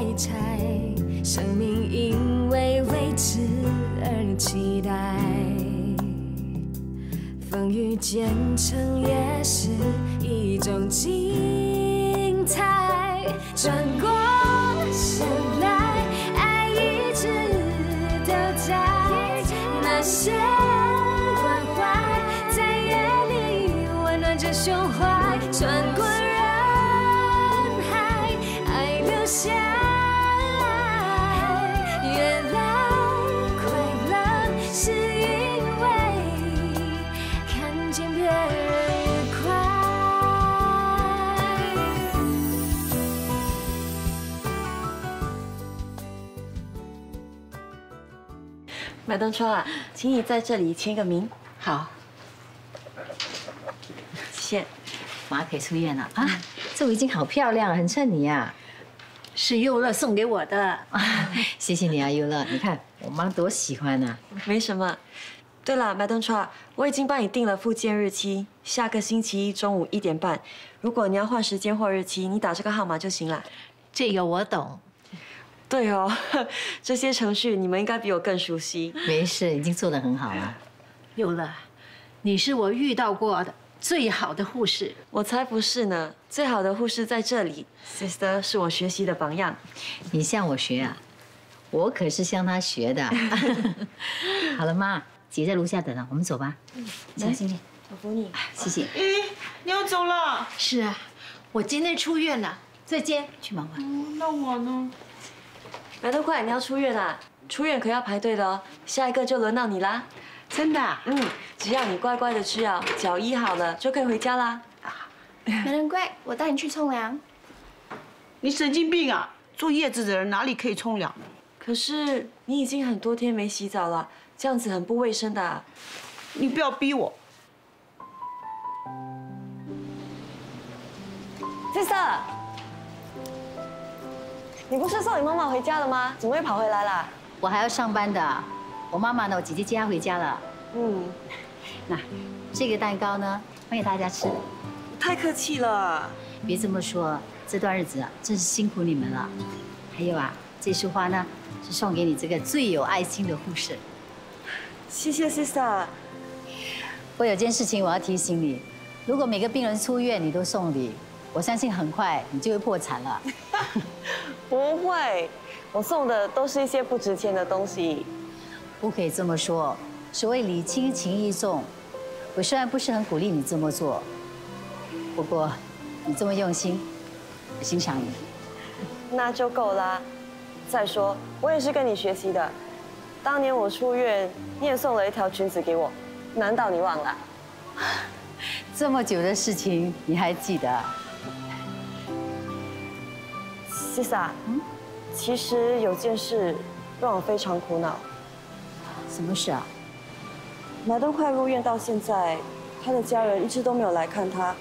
理睬，生命因为未知而期待。风雨兼程也是一种精彩。转过身来，爱一直都在，那些关怀在夜里温暖着胸怀。穿过人海，爱留下。越来快乐，是因为看见别人愉快。麦登川啊，请你在这里签个名。好，谢谢。妈可以出院了啊！这围巾好漂亮，很衬你呀。是优乐送给我的。谢谢你啊，优乐，你看我妈多喜欢啊。没什么。对了，麦登川，我已经帮你定了复健日期，下个星期一中午1点半。如果你要换时间或日期，你打这个号码就行了。这个我懂。对哦，这些程序你们应该比我更熟悉。没事，已经做得很好了。优乐，你是我遇到过的最好的护士。我才不是呢，最好的护士在这里 ，Sister 是我学习的榜样。你向我学啊，我可是向她学的。好了，妈，姐在楼下等了，我们走吧。小心点，我扶你。谢谢。你要走了？是啊，我今天出院了，再见。去忙吧。那我呢？麦登快，你要出院啦！出院可要排队的哦，下一个就轮到你啦。真的啊？只要你乖乖的吃药，脚医好了就可以回家啦。美人乖，我带你去冲凉。你神经病啊！坐月子的人哪里可以冲凉？可是你已经很多天没洗澡了，这样子很不卫生的啊。你不要逼我。Sister， 你不是送你妈妈回家了吗？怎么又跑回来啦？我还要上班的，我妈妈呢，我姐姐接她回家了。那这个蛋糕呢，分给大家吃。太客气了。别这么说，这段日子啊，真是辛苦你们了。还有啊，这束花呢，是送给你这个最有爱心的护士。谢谢 Sister。我有件事情我要提醒你，如果每个病人出院你都送礼，我相信很快你就会破产了。不会，我送的都是一些不值钱的东西。不可以这么说，所谓礼轻情意重，我虽然不是很鼓励你这么做，不过你这么用心，我欣赏你。那就够啦。再说，我也是跟你学习的。当年我出院，你也送了一条裙子给我，难道你忘了？这么久的事情你还记得？Sister，其实有件事让我非常苦恼。什么事啊？马登快入院到现在，他的家人一直都没有来看他。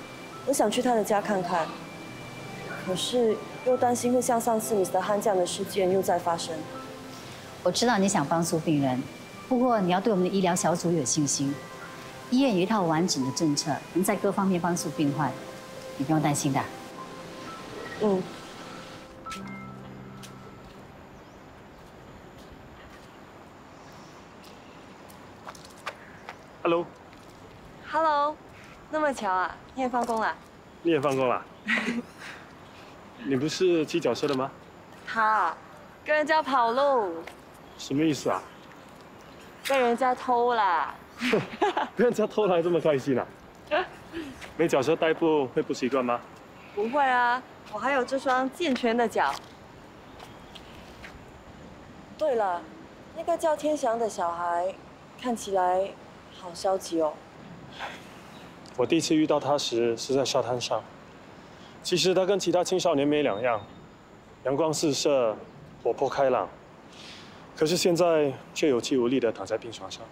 我想去他的家看看，可是又担心会像上次Mr. Han这样的事件又再发生。我知道你想帮助病人，不过你要对我们的医疗小组有信心。医院有一套完整的政策，能在各方面帮助病患，你不用担心的。Hello， 那么巧啊，你也放工了？你也放工了？你不是骑脚车的吗？他跟人家跑路。什么意思啊？被人家偷啦！被人家偷了还这么开心啊？没脚车代步会不习惯吗？不会啊，我还有这双健全的脚。对了，那个叫天翔的小孩，看起来好消极哦。我第一次遇到他时是在沙滩上，其实他跟其他青少年没两样，阳光四射，活泼开朗。可是现在却有气无力地躺在病床上。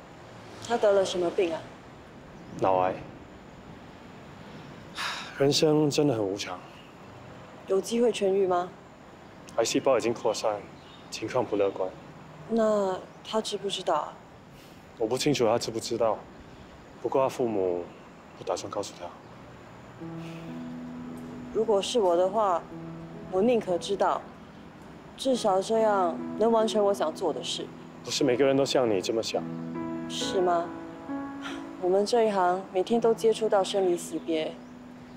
他得了什么病啊？脑癌。人生真的很无常。有机会痊愈吗？癌细胞已经扩散，情况不乐观。那他知不知道啊？我不清楚他知不知道，不过他父母不打算告诉他。如果是我的话，我宁可知道，至少这样能完成我想做的事。不是每个人都像你这么想。是吗？我们这一行每天都接触到生离死别，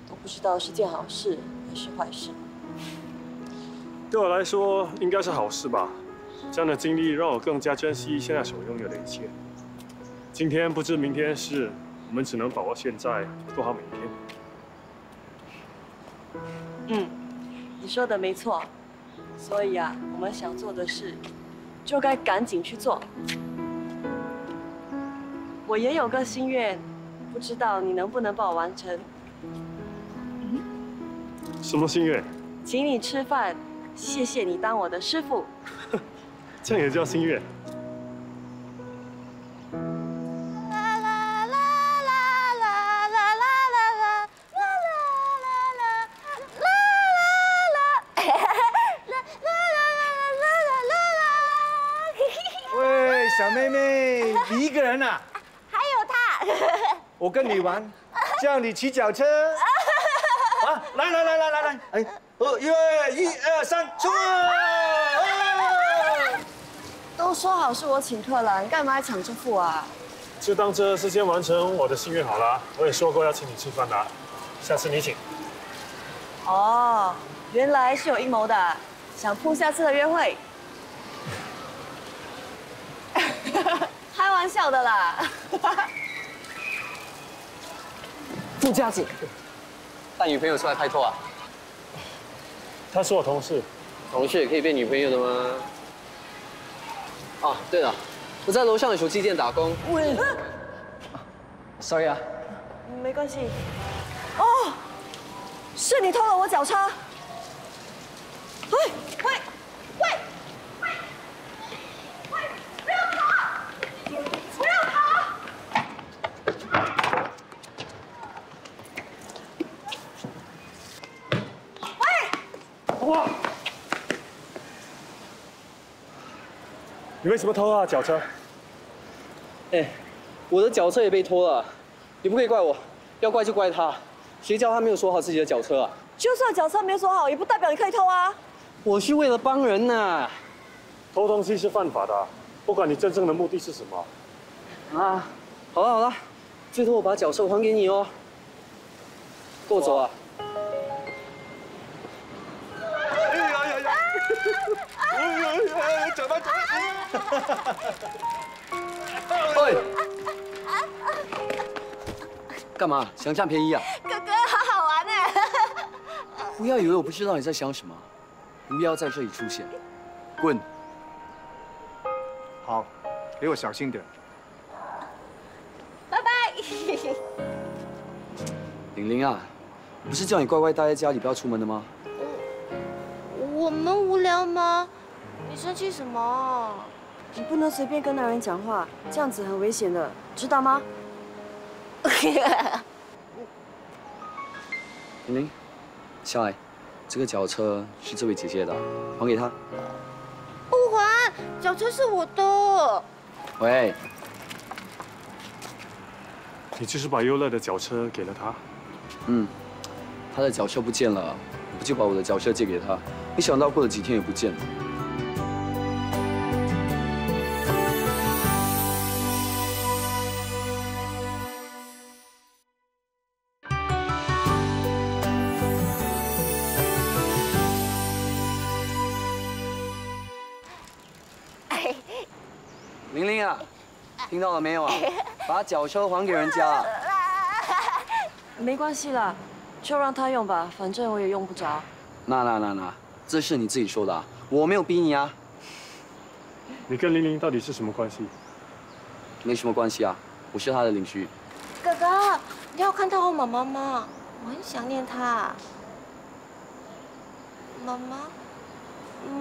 都不知道是件好事还是坏事。对我来说，应该是好事吧。这样的经历让我更加珍惜现在所拥有的一切。今天不知明天事，我们只能把握现在，过好每一天。你说的没错。所以啊，我们想做的事，就该赶紧去做。我也有个心愿，不知道你能不能帮我完成？什么心愿？请你吃饭，谢谢你当我的师傅。这样也叫心愿？喂，小妹妹，你一个人啊？还有他。我跟你玩，叫你骑脚车。啊，来，哎，1、2、3，冲啊！都说好是我请客了，你干嘛还抢这副啊？就当这是先完成我的心愿好了。我也说过要请你吃饭的，下次你请。哦，原来是有阴谋的，想铺下次的约会。开玩笑的啦。傅家景，带女朋友出来拍拖啊？他是我同事。同事也可以变女朋友的吗？哦，对了，我在楼上的手机店打工。喂，sorry 啊。没关系。哦，是你偷了我脚车。喂！不要跑！不要跑！喂！哇！你为什么偷他的脚车？哎，我的脚车也被偷了，你不可以怪我，要怪就怪他，谁叫他没有锁好自己的脚车啊？就算脚车没锁好，也不代表你可以偷啊。我是为了帮人呐。偷东西是犯法的，不管你真正的目的是什么。啊，好了，最多我把脚车还给你哦。跟我走啊！走吧。喂，干嘛？想占便宜啊？哥哥，好好玩呢。不要以为我不知道你在想什么，不要在这里出现，滚！好，给我小心点。拜拜。玲玲啊，不是叫你乖乖待在家里，不要出门的吗？我们无聊吗？你生气什么？你不能随便跟男人讲话，这样子很危险的，知道吗？玲玲，下来，这个脚车是这位姐姐的，还给她。不还，脚车是我的。喂，你就是把优乐的脚车给了他？她的脚车不见了，我就把我的脚车借给她，没想到过了几天也不见了。玲玲啊，听到了没有啊？把脚车还给人家。没关系啦，就让他用吧，反正我也用不着。那，这是你自己说的啊，我没有逼你啊。你跟玲玲到底是什么关系？没什么关系啊，我是她的邻居。哥哥，你要看到我妈妈吗？我很想念她。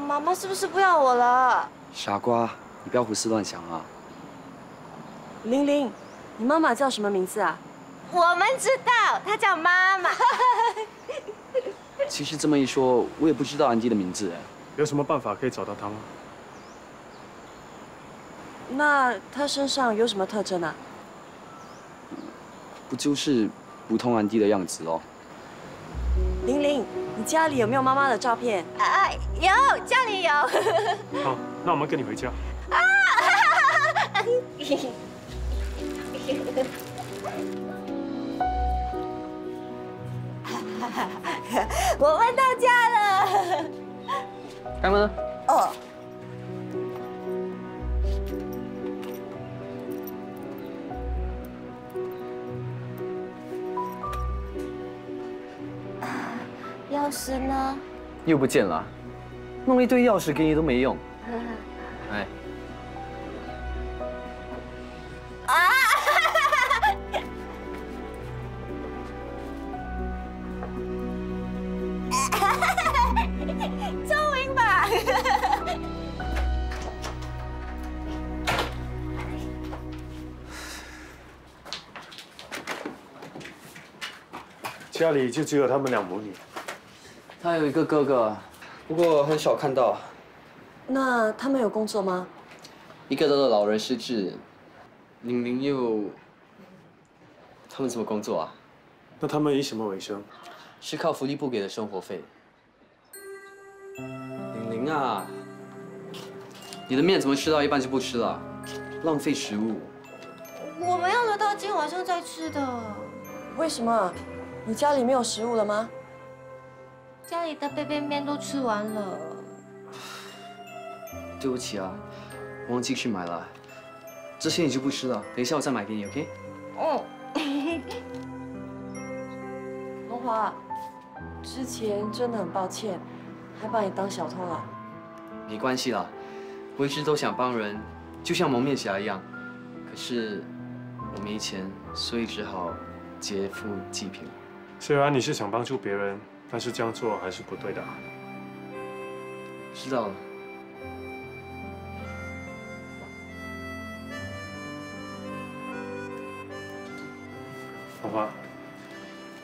妈妈是不是不要我了？傻瓜，你不要胡思乱想啊。玲玲，你妈妈叫什么名字啊？我们知道，她叫妈妈。其实这么一说，我也不知道安迪的名字哎。有什么办法可以找到他吗？那她身上有什么特征啊？不就是普通安迪的样子哦？玲玲，你家里有没有妈妈的照片？有，家里有。好，那我们跟你回家。我们到家了。开门。哦。钥匙呢？又不见了，弄了一堆钥匙给你都没用。哎。聪明吧？家里就只有他们两母女。他有一个哥哥，不过很少看到。那他们有工作吗？一个的老人失智，玲玲又……他们怎么工作啊？那他们以什么为生？是靠福利部给的生活费。玲玲啊，你的面怎么吃到一半就不吃了？浪费食物。我们要留到今天晚上再吃的。为什么？你家里没有食物了吗？家里的杯杯面都吃完了。对不起啊，我忘记去买了。这些你就不吃了，等一下我再买给你 ，OK？ 龙华，之前真的很抱歉，还把你当小偷了。没关系啦，我一直都想帮人，就像蒙面侠一样。可是我没钱，所以只好劫富济贫。虽然你是想帮助别人，但是这样做还是不对的。知道了。龙华，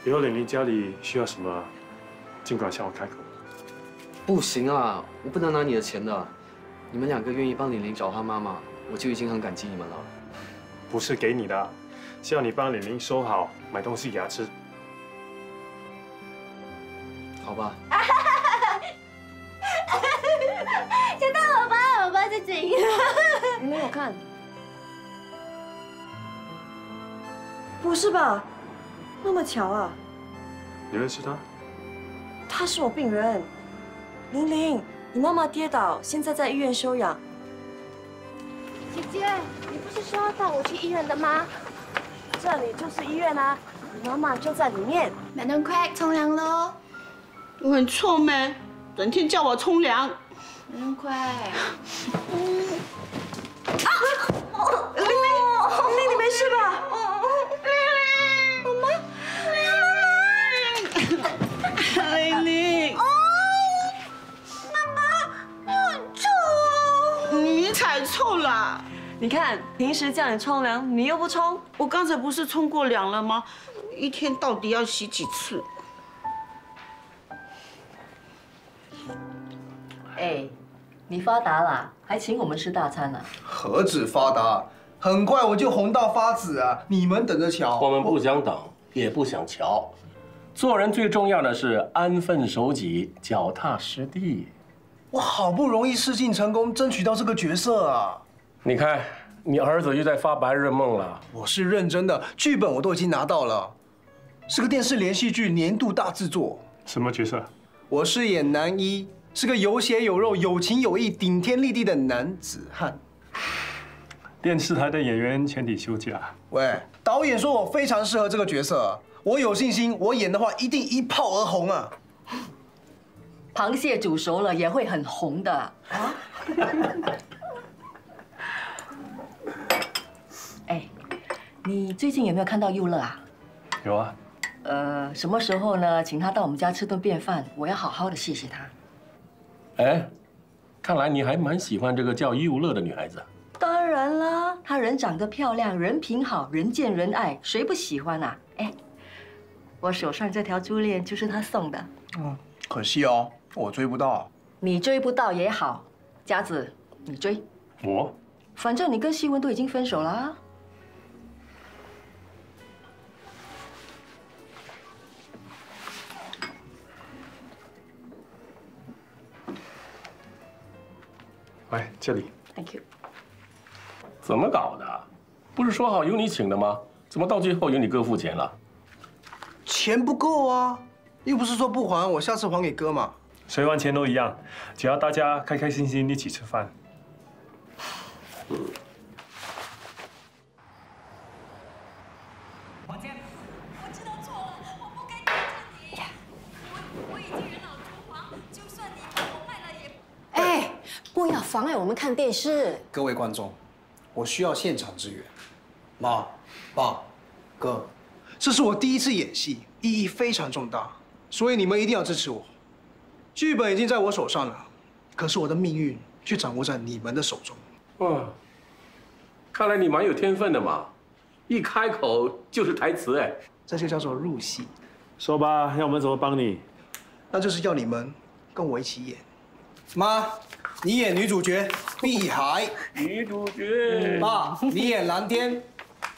以后玲玲家里需要什么，尽管向我开口。不行啊，我不能拿你的钱的。你们两个愿意帮玲玲找她妈妈，我就已经很感激你们了。不是给你的，是要你帮玲玲收好，买东西给她吃。好吧。想到我爸是怎样？玲玲，我看，不是吧？那么巧啊！你认识她？她是我病人，玲玲，你妈妈跌倒，现在在医院休养。姐姐，你不是说要带我去医院的吗？这里就是医院啊，你妈妈就在里面。Madam Craig 冲凉喽。我很臭咩？整天叫我冲凉。Madam Craig。玲玲，你没事吧？玲玲，你很臭哦。你才臭啦！你看，平时叫你冲凉，你又不冲。我刚才不是冲过凉了吗？一天到底要洗几次？哎，你发达了，还请我们吃大餐呢？何止发达，很快我就红到发紫啊！你们等着瞧。我们不想等，也不想瞧。做人最重要的是安分守己，脚踏实地。我好不容易试镜成功，争取到这个角色啊！你看，你儿子又在发白日梦了。我是认真的，剧本我都已经拿到了，是个电视连续剧年度大制作。什么角色？我是演男一，是个有血有肉、有情有义、顶天立地的男子汉。电视台的演员全体休假。喂，导演说我非常适合这个角色，我有信心，我演的话一定一炮而红啊！螃蟹煮熟了也会很红的啊！哎，你最近有没有看到佑乐啊？有啊。什么时候呢？请他到我们家吃顿便饭，我要好好的谢谢他。哎，看来你还蛮喜欢这个叫佑乐的女孩子。当然啦，她人长得漂亮，人品好，人见人爱，谁不喜欢啊？哎，我手上这条珠链就是她送的。可惜哦，我追不到。你追不到也好，佳子，你追。我？反正你跟希文都已经分手了啊。来这里。 Thank you。怎么搞的？不是说好由你请的吗？怎么到最后由你哥付钱了？钱不够啊，又不是说不还，我下次还给哥嘛。谁还钱都一样，只要大家开开心心一起吃饭。哎，不要妨碍我们看电视。各位观众，我需要现场支援。妈、爸、哥，这是我第一次演戏，意义非常重大，所以你们一定要支持我。剧本已经在我手上了，可是我的命运却掌握在你们的手中。哇，看来你蛮有天分的嘛，一开口就是台词哎。这就叫做入戏。说吧，要我们怎么帮你？那就是要你们跟我一起演。妈，你演女主角碧海，女主角。爸，你演蓝天。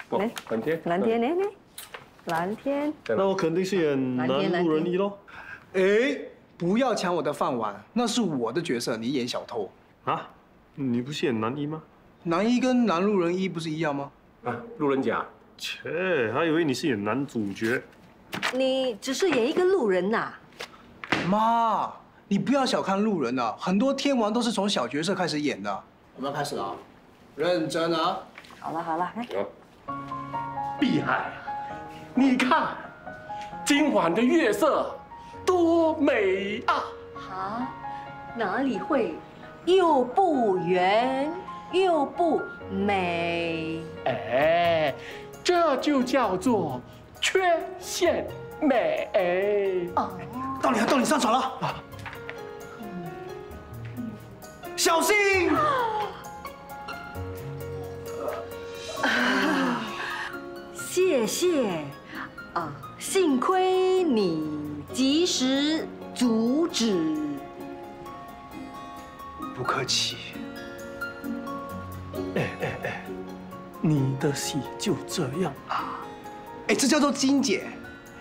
来，蓝天，蓝天，来，蓝天。那我肯定是演男路人一咯。哎，不要抢我的饭碗，那是我的角色，你演小偷。啊？你不是演男一吗？男一跟男路人一不是一样吗？啊，路人甲。切，还以为你是演男主角。你只是演一个路人呐。妈，你不要小看路人啊，很多天王都是从小角色开始演的。我们要开始了啊，认真啊！好了，来。碧海，你看，今晚的月色多美啊！啊，哪里会？又不圆又不美。哎，这就叫做缺陷美。哦，到你上场了。小心！谢谢啊，幸亏你及时阻止。不客气。哎，你的戏就这样啊？哎，这叫做精简。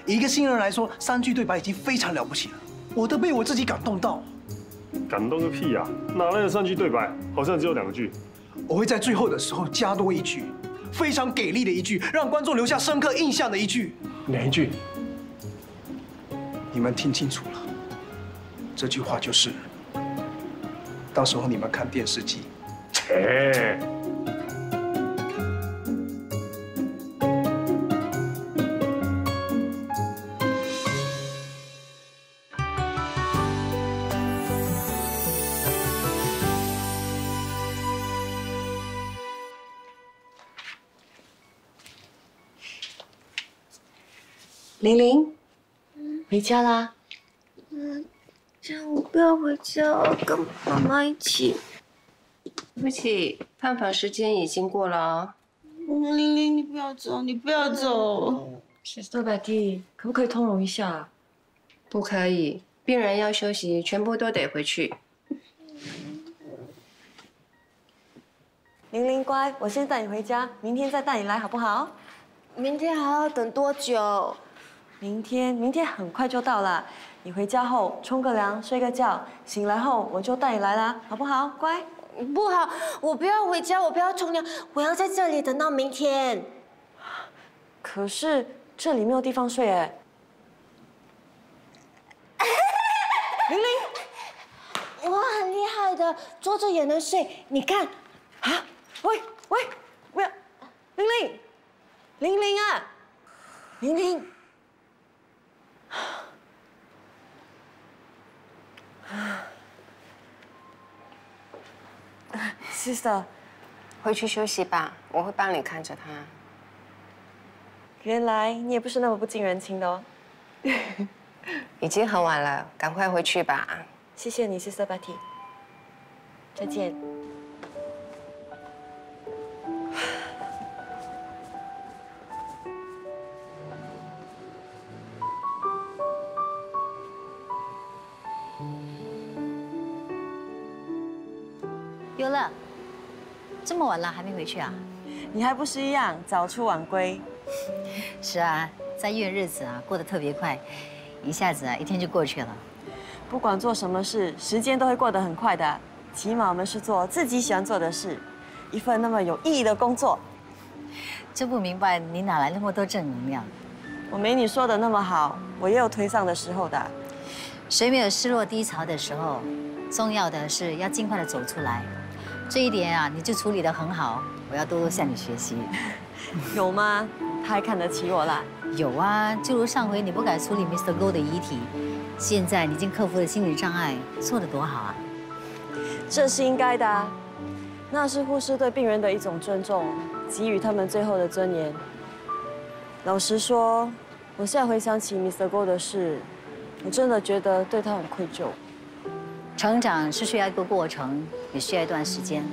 以一个新人来说，3句对白已经非常了不起了。我都被我自己感动到。感动个屁呀！哪来的3句对白？好像只有2句。我会在最后的时候加多1句，非常给力的1句，让观众留下深刻印象的1句。哪一句？你们听清楚了，这句话就是，到时候你们看电视机。切。玲玲，回家啦。这样我不要回家，我跟妈妈一起。对不起，探访时间已经过了。玲玲，你不要走，你不要走。Sister Betty，可不可以通融一下？不可以，病人要休息，全部都得回去。玲玲乖，我先带你回家，明天再带你来好不好？明天还要等多久？明天很快就到了。你回家后冲个凉，睡个觉，醒来后我就带你来啦，好不好？乖。不好，我不要回家，我不要冲凉，我要在这里等到明天。可是这里没有地方睡哎。玲玲，我很厉害的，坐着也能睡。你看，啊，喂，不要，玲玲啊，玲玲。Sister， 回去休息吧，我会帮你看着他。原来你也不是那么不近人情的哦。已经很晚了，赶快回去吧。谢谢你 ，Sister Betty。再见。有了，这么晚了还没回去啊？你还不是一样早出晚归？是啊，在医院日子啊过得特别快，一下子啊1天就过去了。不管做什么事，时间都会过得很快的。起码我们是做自己喜欢做的事，一份那么有意义的工作。真不明白你哪来那么多正能量。我没你说的那么好，我也有颓丧的时候的。谁没有失落低潮的时候？重要的是要尽快的走出来。这一点啊，你就处理得很好，我要多多向你学习。有吗？他还看得起我啦？有啊，就如上回你不敢处理 Mr. Go 的遗体，现在你已经克服了心理障碍，做得多好啊！这是应该的啊，那是护士对病人的一种尊重，给予他们最后的尊严。老实说，我现在回想起 Mr. Go 的事，我真的觉得对他很愧疚。成长是需要一个过程，也需要一段时间，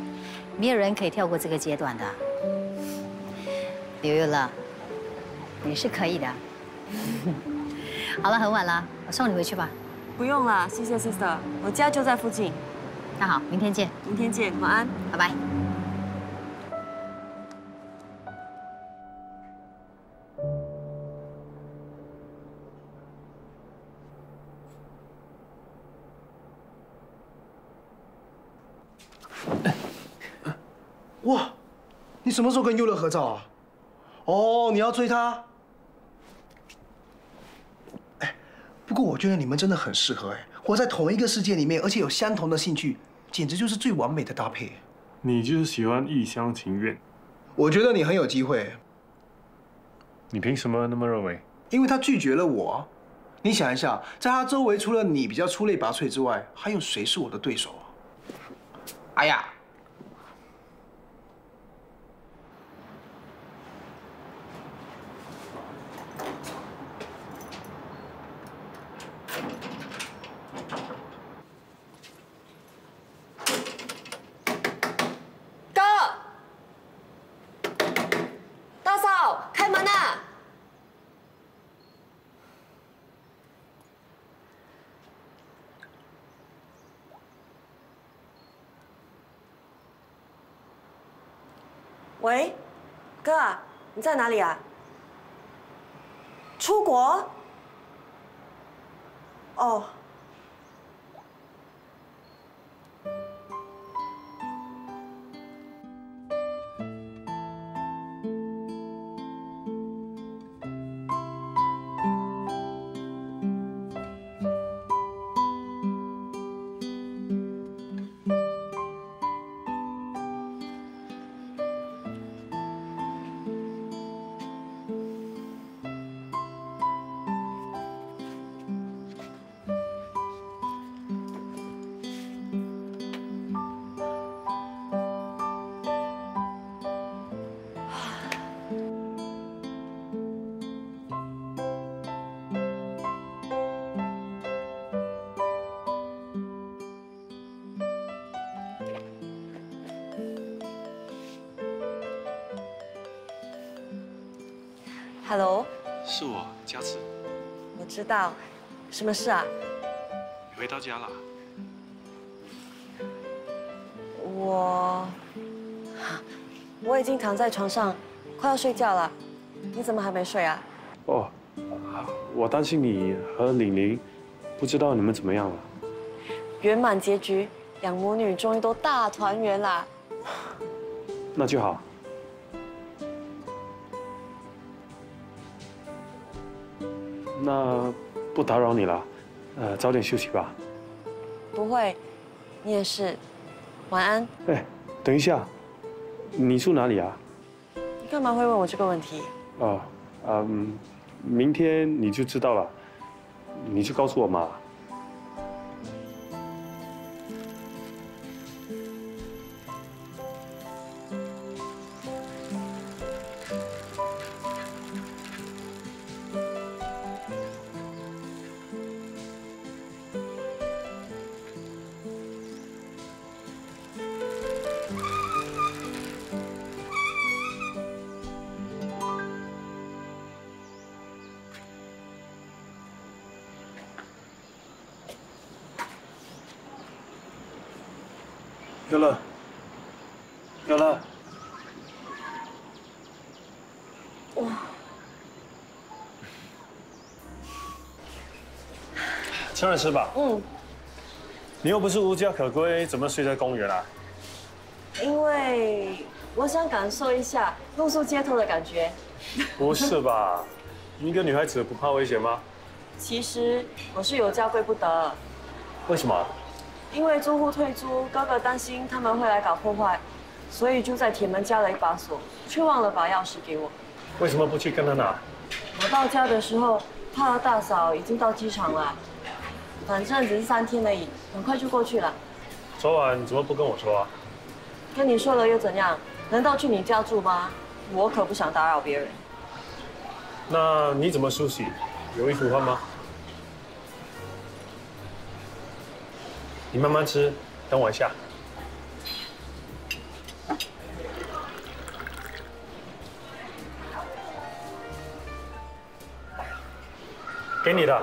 没有人可以跳过这个阶段的。刘乐，你是可以的。好了，很晚了，我送你回去吧。不用了，谢谢 sister， 我家就在附近。那好，明天见。明天见，晚安，拜拜。哇，你什么时候跟优乐合照啊？哦，你要追他？哎，不过我觉得你们真的很适合哎，活在同一个世界里面，而且有相同的兴趣，简直就是最完美的搭配。你就是喜欢一厢情愿。我觉得你很有机会。你凭什么那么认为？因为他拒绝了我。你想一下，在他周围除了你比较出类拔萃之外，还有谁是我的对手啊？哎呀！喂，哥，你在哪里啊？出国？哦。Hello， 是我，佳慈。我知道，什么事啊？你回到家了？我已经躺在床上，快要睡觉了。你怎么还没睡啊？哦，我担心你和玲玲，不知道你们怎么样了。圆满结局，两母女终于都大团圆啦。那就好。那不打扰你了，早点休息吧。不会，你也是。晚安。哎，等一下，你住哪里啊？你干嘛会问我这个问题？哦，明天你就知道了，你就告诉我嘛。有了，有了。哇！趁热吃吧。嗯。你又不是无家可归，怎么睡在公园啊？因为我想感受一下露宿街头的感觉。不是吧？一个女孩子不怕危险吗？其实我是有家归不得。为什么？因为租户退租，哥哥担心他们会来搞破坏，所以就在铁门加了一把锁，却忘了把钥匙给我。为什么不去跟他拿？我到家的时候，他和大嫂已经到机场了。反正只是3天而已，很快就过去了。昨晚怎么不跟我说啊？跟你说了又怎样？难道去你家住吗？我可不想打扰别人。那你怎么梳洗？有衣服换吗？你慢慢吃，等我一下。给你的。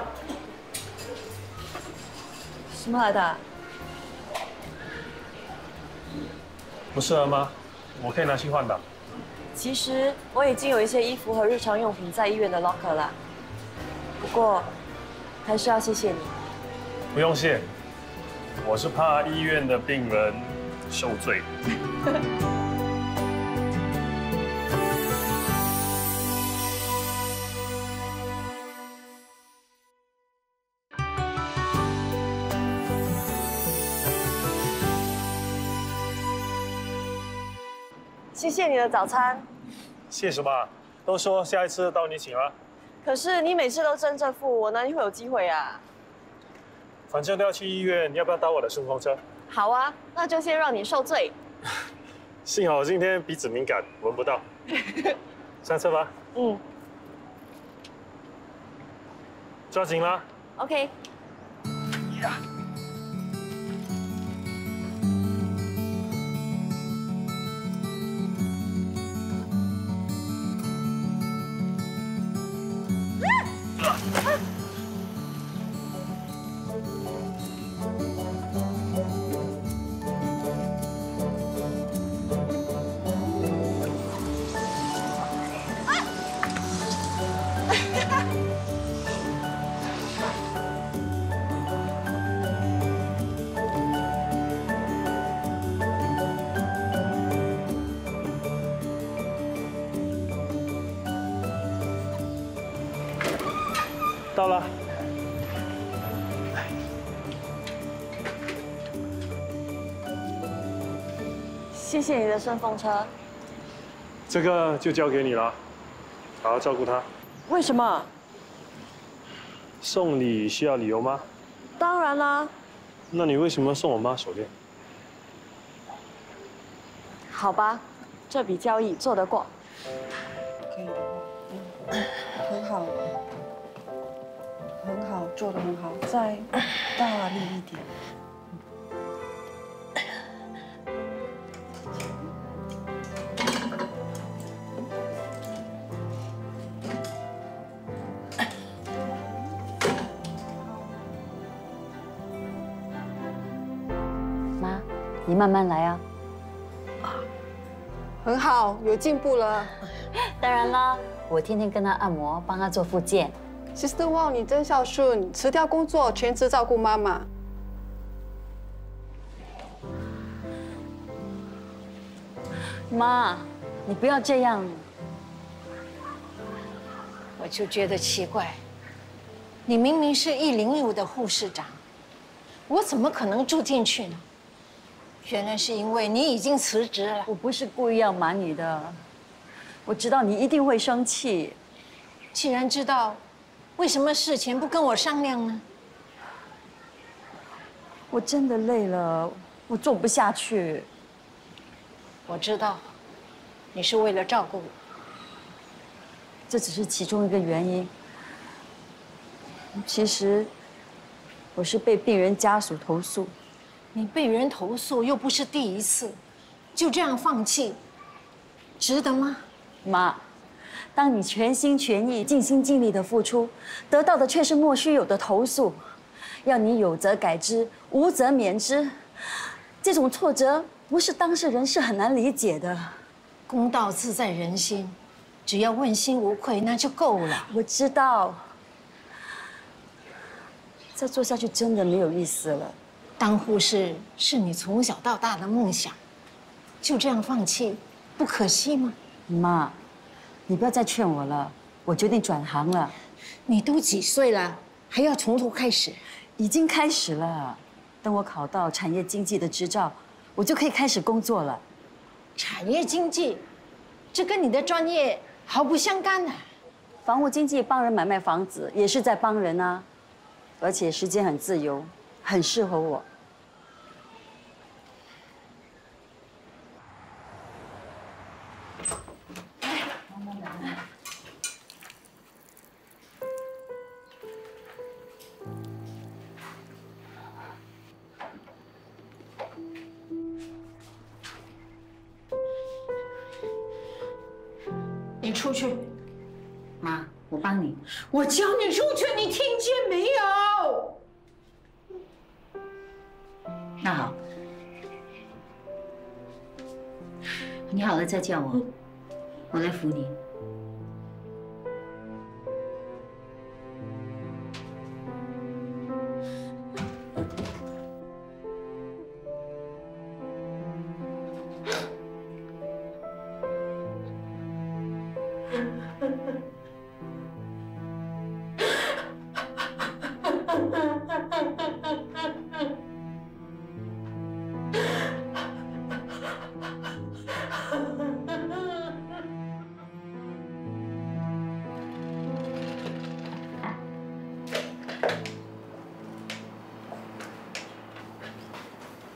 什么来的？不适合吗？我可以拿去换的。其实我已经有一些衣服和日常用品在医院的 locker 了，不过还是要谢谢你。不用谢，我是怕医院的病人受罪。谢谢你的早餐。谢什么？都说下一次到你请了。可是你每次都争着付，我哪里会有机会啊？反正都要去医院，你要不要搭我的顺风车？好啊，那就先让你受罪。幸好今天鼻子敏感，闻不到。上车吧。嗯。抓紧啦。OK。呀。到了。谢谢你的顺风车。这个就交给你了，好好照顾他。为什么？送礼需要理由吗？当然啦。那你为什么送我妈手链？好吧，这笔交易做得过。可以的，很好，很好，做得很好，再大力一点。妈，你慢慢来啊。很好，有进步了。当然啦，我天天跟他按摩，帮他做复健。Sister Wang，你真孝顺，辞掉工作，全职照顾妈妈。妈，你不要这样。我就觉得奇怪，你明明是105的护士长，我怎么可能住进去呢？原来是因为你已经辞职了。我不是故意要瞒你的，我知道你一定会生气。既然知道，为什么事前不跟我商量呢？我真的累了，我做不下去。我知道，你是为了照顾我。这只是其中一个原因。其实，我是被病人家属投诉。你被人投诉又不是第一次，就这样放弃，值得吗？妈，当你全心全意、尽心尽力的付出，得到的却是莫须有的投诉，要你有则改之，无则免之，这种挫折不是当事人是很难理解的。公道自在人心，只要问心无愧，那就够了。我知道，再做下去真的没有意思了。当护士是你从小到大的梦想，就这样放弃，不可惜吗？妈，你不要再劝我了，我决定转行了。你都几岁了，还要从头开始？已经开始了，等我考到产业经济的执照，我就可以开始工作了。产业经济，这跟你的专业毫不相干啊。房屋经纪帮人买卖房子，也是在帮人啊，而且时间很自由，很适合我。你出去。妈，我帮你。我叫你出去，你听见没有？那好，你好了再叫我，我来扶你。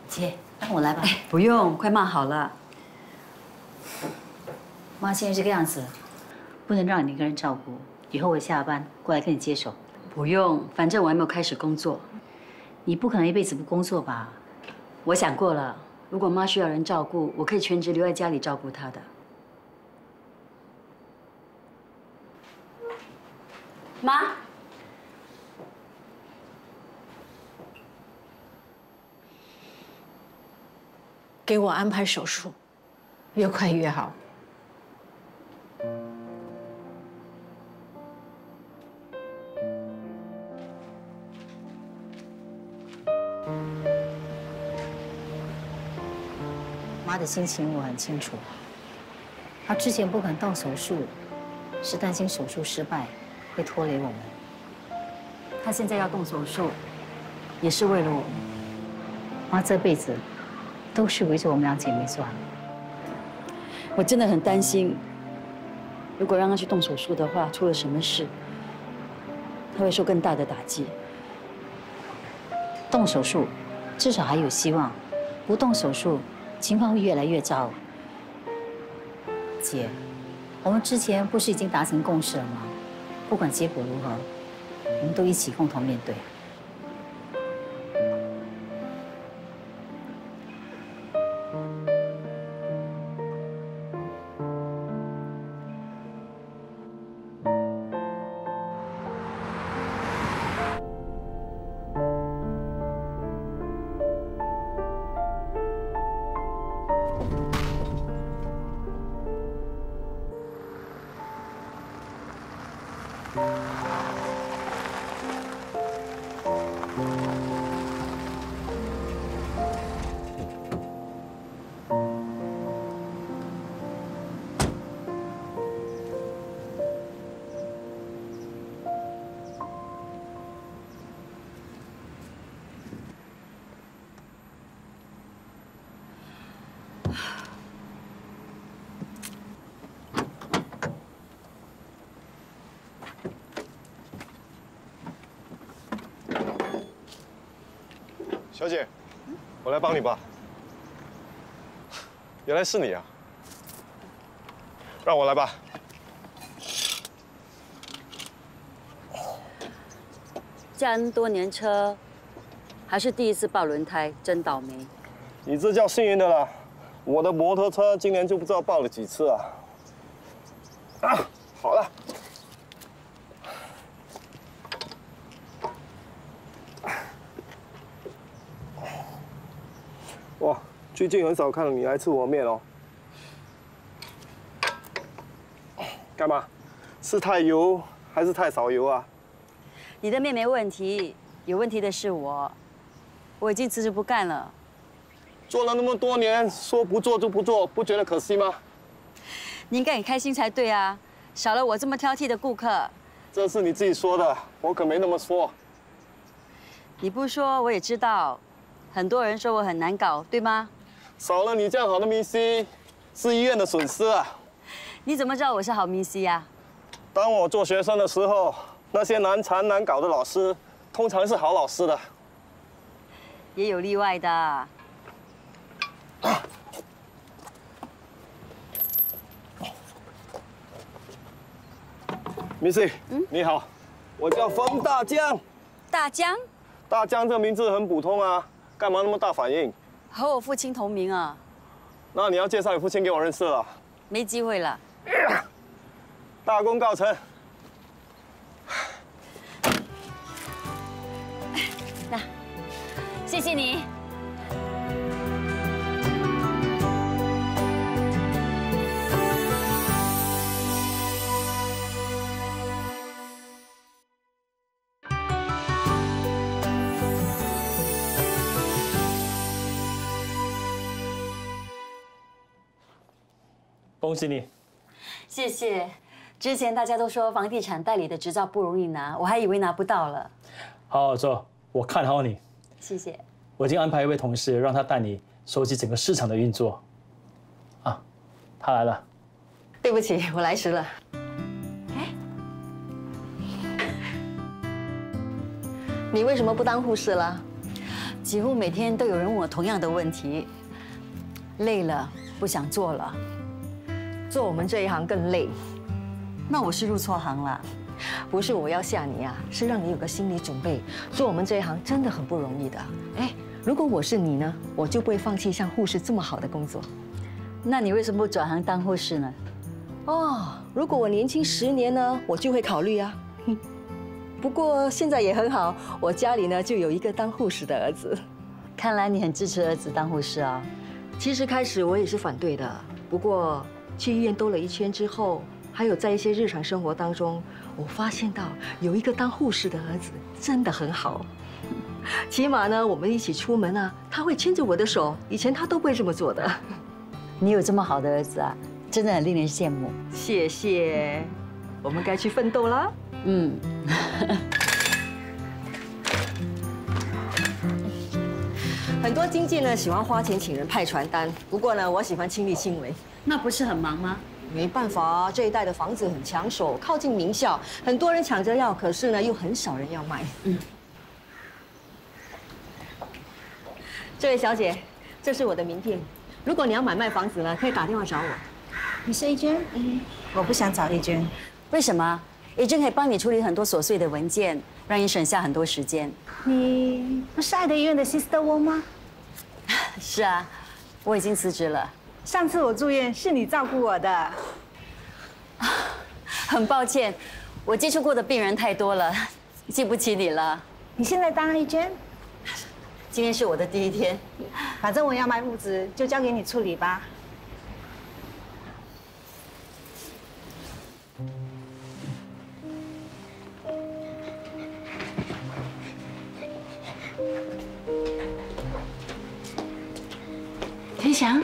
姐，让我来吧。不用，快骂好了。妈现在这个样子，不能让你一个人照顾。以后我下班过来跟你接手。不用，反正我还没有开始工作。你不可能一辈子不工作吧？我想过了，如果妈需要人照顾，我可以全职留在家里照顾她的。妈。给我安排手术，越快越好。妈的心情我很清楚，她之前不肯动手术，是担心手术失败会拖累我们。她现在要动手术，也是为了我们。妈这辈子都是围着我们两姐妹转。我真的很担心，如果让她去动手术的话，出了什么事，她会受更大的打击。动手术，至少还有希望；不动手术，情况会越来越糟。姐，我们之前不是已经达成共识了吗？不管结果如何，我们都一起共同面对。小姐，我来帮你吧。原来是你啊！让我来吧。驾 N 多年车，还是第一次爆轮胎，真倒霉。你这叫幸运的了，我的摩托车今年就不知道爆了几次啊！啊，好了。 哇，最近很少看到你来吃我面哦。干嘛？是太油还是太少油啊？你的面没问题，有问题的是我。我已经辞职不干了。做了那么多年，说不做就不做，不觉得可惜吗？你应该很开心才对啊，少了我这么挑剔的顾客。这是你自己说的，我可没那么说。你不说我也知道，很多人说我很难搞，对吗？少了你这样好的明星，是医院的损失啊。你怎么知道我是好明星呀？当我做学生的时候，那些难缠难搞的老师，通常是好老师的。也有例外的。Missy，你好，我叫冯大江。大江？大江这名字很普通啊，干嘛那么大反应？和我父亲同名啊。那你要介绍你父亲给我认识了。没机会了。大功告成。那，谢谢你。恭喜你！谢谢。之前大家都说房地产代理的执照不容易拿，我还以为拿不到了。好好做，我看好你。谢谢。我已经安排一位同事，让他带你收集整个市场的运作。啊，他来了。对不起，我来迟了。你为什么不当护士了？几乎每天都有人问我同样的问题。累了，不想做了。做我们这一行更累。那我是入错行了。不是我要吓你啊，是让你有个心理准备。做我们这一行真的很不容易的。哎，如果我是你呢，我就不会放弃像护士这么好的工作。那你为什么不转行当护士呢？哦，如果我年轻10年呢，我就会考虑啊。不过现在也很好，我家里呢就有一个当护士的儿子。看来你很支持儿子当护士啊。其实开始我也是反对的，不过去医院兜了一圈之后，还有在一些日常生活当中，我发现到有一个当护士的儿子真的很好。起码呢，我们一起出门啊，他会牵着我的手，以前他都不会这么做的。你有这么好的儿子啊，真的很令人羡慕。谢谢，我们该去奋斗啦。嗯。很多经纪呢喜欢花钱请人派传单，不过呢，我喜欢亲力亲为。那不是很忙吗？没办法啊，这一带的房子很抢手，靠近名校，很多人抢着要，可是呢，又很少人要卖。这位小姐，这是我的名片，如果你要买卖房子呢，可以打电话找我。你是易娟？我不想找易娟。为什么？易娟可以帮你处理很多琐碎的文件，让你省下很多时间。你不是爱德医院的 Sister Wong 吗？是啊，我已经辞职了。上次我住院是你照顾我的。很抱歉，我接触过的病人太多了，记不起你了。你现在当易娟？今天是我的第一天。反正我要卖物资，就交给你处理吧。天祥，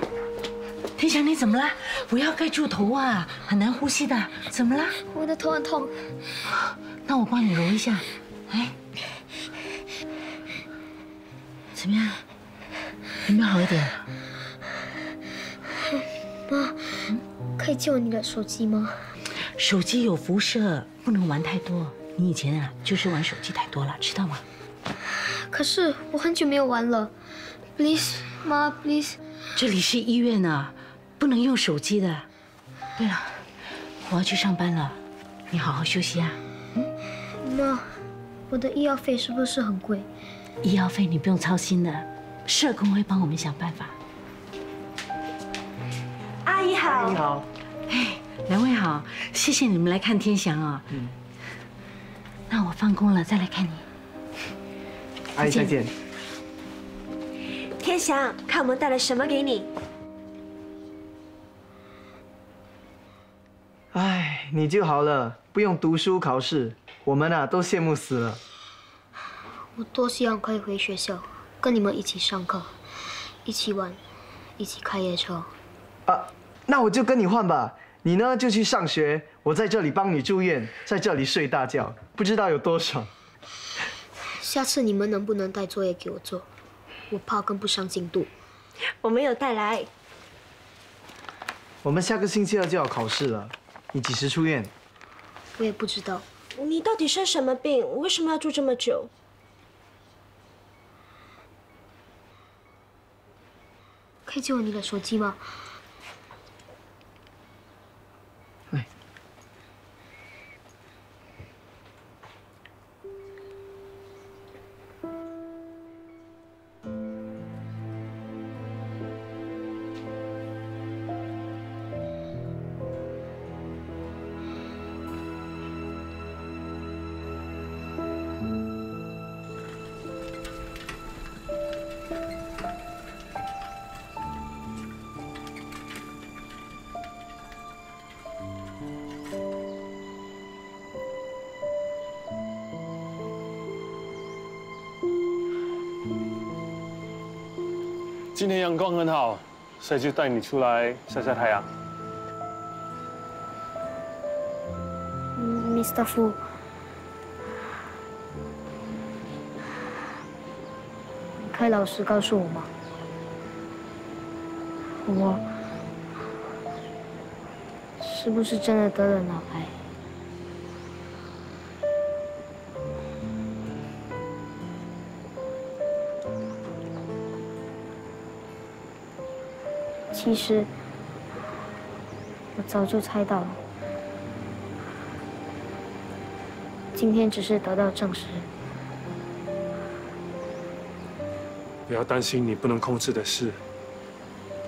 天祥，你怎么了？不要盖住头啊，很难呼吸的。怎么了？我的头很痛。那我帮你揉一下。哎，怎么样？有没有好一点？妈，可以借我你的手机吗？手机有辐射，不能玩太多。你以前啊，就是玩手机太多了，知道吗？可是我很久没有玩了。Please， 妈 ，Please。这里是医院啊，不能用手机的。对了，我要去上班了，你好好休息啊。妈，我的医药费是不是很贵？医药费你不用操心的，社工会帮我们想办法。阿姨好。阿姨好。哎，两位好，谢谢你们来看天祥啊。那我放工了再来看你。阿姨再见。天祥，看我们带了什么给你。哎，你就好了，不用读书考试，我们啊都羡慕死了。我多希望可以回学校。跟你们一起上课，一起玩，一起开夜车。啊，那我就跟你换吧。你呢就去上学，我在这里帮你住院，在这里睡大觉，不知道有多爽。下次你们能不能带作业给我做？我怕跟不上进度。我没有带来。我们下个星期二就要考试了，你几时出院？我也不知道。你到底生什么病？为什么要住这么久？可以借我你的手机吗？今天阳光很好，所以就带你出来晒晒太阳。Mr. Fu， 可以老实告诉我吗？我是不是真的得了脑癌？其实我早就猜到了，今天只是得到证实。不要担心你不能控制的事，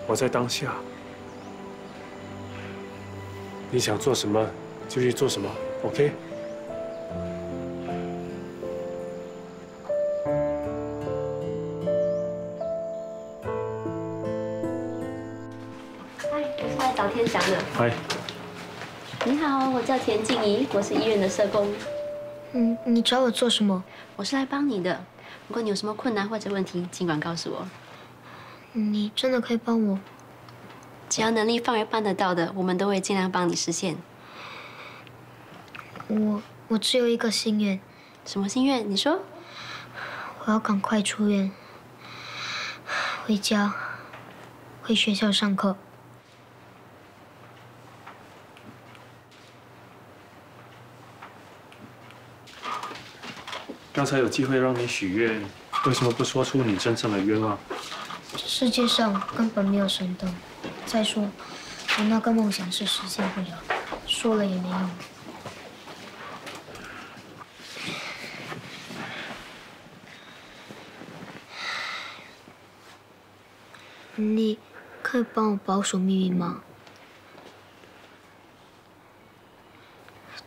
活在当下。你想做什么就去做什么 ，OK？ 找天祥的。嗨。你好，我叫田静怡，我是医院的社工。你找我做什么？我是来帮你的。如果你有什么困难或者问题，尽管告诉我。你真的可以帮我？只要能力范围办得到的，我们都会尽量帮你实现。我只有一个心愿。什么心愿？你说。我要赶快出院，回家，回学校上课。刚才有机会让你许愿，为什么不说出你真正的愿望？世界上根本没有神灯。再说，我那个梦想是实现不了，说了也没用。你可以帮我保守秘密吗？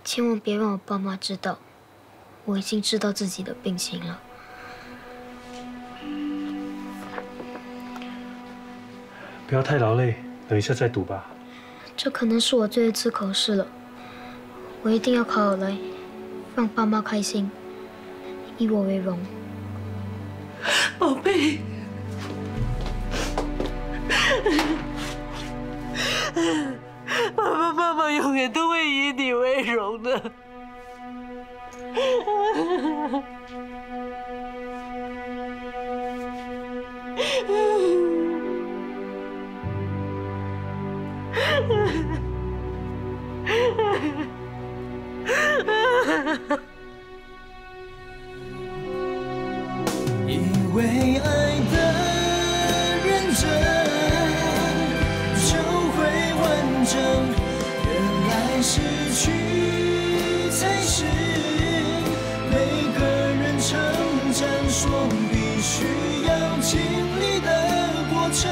千万别让我爸妈知道。我已经知道自己的病情了。不要太劳累，等一下再读吧。这可能是我最后一次考试了，我一定要考好来，让爸妈开心，以我为荣。宝贝，爸爸永远都会以你为荣的。以为爱的认真就会完整，原来失去才是每个人成长所必须要经历的过程。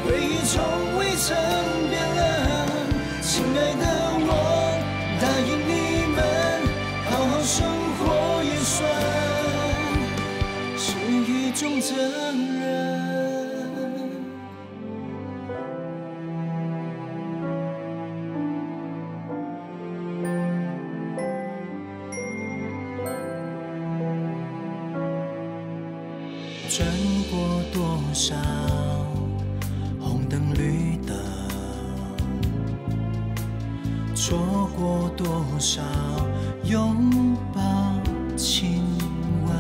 回忆从未曾变了，亲爱的我，答应你们好好生活也算是一种责任。转过多少红灯绿灯，错过多少拥抱亲吻，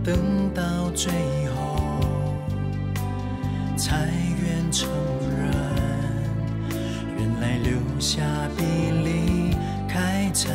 等到最后才愿承认，原来留下比离开残